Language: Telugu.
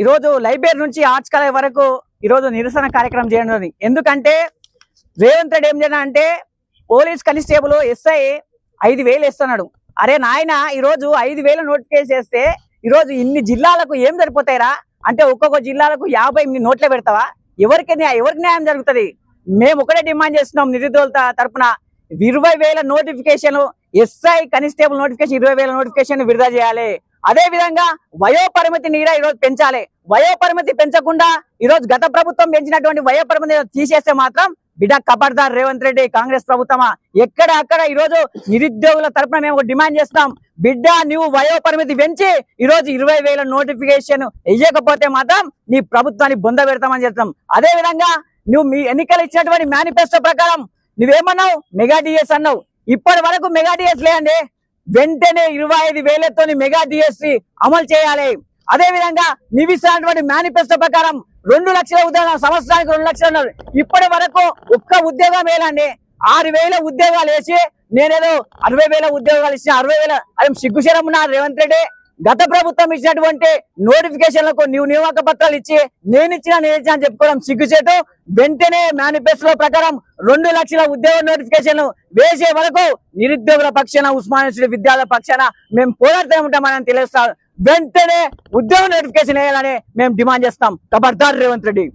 ఈరోజు లైబ్రరీ నుంచి ఆర్ట్స్ కాలేజ్ వరకు ఈరోజు నిరసన కార్యక్రమం చేయడం జరిగింది. ఎందుకంటే రేవంత్ రెడ్డి ఏం చేయడం అంటే పోలీస్ కానిస్టేబుల్ ఎస్ఐ 5,000 ఇస్తున్నాడు. అరే నాయన, ఈరోజు 5,000 నోటిఫికేషన్ చేస్తే ఈరోజు ఇన్ని జిల్లాలకు ఏం సరిపోతాయిరా అంటే ఒక్కొక్క జిల్లాలకు 50 నోట్లే పెడతావా? ఎవరికి న్యాయం జరుగుతుంది? మేము ఒకటే డిమాండ్ చేస్తున్నాం నిరుద్యోగుల తరఫున 20,000 notification SI constable notification 20,000 notification విడుదల చేయాలి. అదే విధంగా వయోపరిమితిని కూడా ఈరోజు పెంచాలి. వయోపరిమితి పెంచకుండా ఈరోజు గత ప్రభుత్వం పెంచినటువంటి వయోపరిమితి తీసేస్తే మాత్రం బిడ్డ ఖబర్దార్ రేవంత్ రెడ్డి కాంగ్రెస్ ప్రభుత్వమా. ఎక్కడ అక్కడ ఈరోజు నిరుద్యోగుల తరఫున మేము డిమాండ్ చేస్తాం, బిడ్డ నువ్వు వయోపరిమితి పెంచి ఈరోజు 20,000 నోటిఫికేషన్ ఇవ్వకపోతే మాత్రం నీ ప్రభుత్వాన్ని బొంద పెడతామని చెప్తాం. అదే విధంగా నువ్వు మీ ఎన్నికలు ఇచ్చినటువంటి మేనిఫెస్టో ప్రకారం నువ్వేమన్నావు? మెగా డిఎస్ అన్నావు. ఇప్పటి వరకు మెగా డిఎస్ లేదండి. వెంటనే 25,000తో మెగా డిఎస్సి అమలు చేయాలి. అదే విధంగా నివిస్తున్నటువంటి మేనిఫెస్టో ప్రకారం 2 లక్షల ఉద్యోగాలు, సంవత్సరానికి 2 లక్షలు ఉన్నారు. ఇప్పటి వరకు ఒక్క ఉద్యోగం వేయాలండి. 6,000 ఉద్యోగాలు వేసి నేనేదో 60,000 ఉద్యోగాలు ఇచ్చిన 60,000 అది సిగ్గుశరం ఉన్నారు రేవంత్ రెడ్డి. గత ప్రభుత్వం ఇచ్చినటువంటి నోటిఫికేషన్లకు నువ్వు నియామక పత్రాలు ఇచ్చి నేను ఇచ్చిన అని చెప్పుకోవడం సిగ్గుచేటు. వెంటనే మేనిఫెస్టో ప్రకారం 2 లక్షల ఉద్యోగ నోటిఫికేషన్ వేసే వరకు నిరుద్యోగుల పక్షాన, ఉస్మానియా విద్యార్థుల పక్షాన మేము పోరాడుతూ ఉంటామని తెలుస్తాం. వెంటనే ఉద్యోగ నోటిఫికేషన్ వేయాలని మేము డిమాండ్ చేస్తాం. ఖబర్దార్ రేవంత్ రెడ్డి.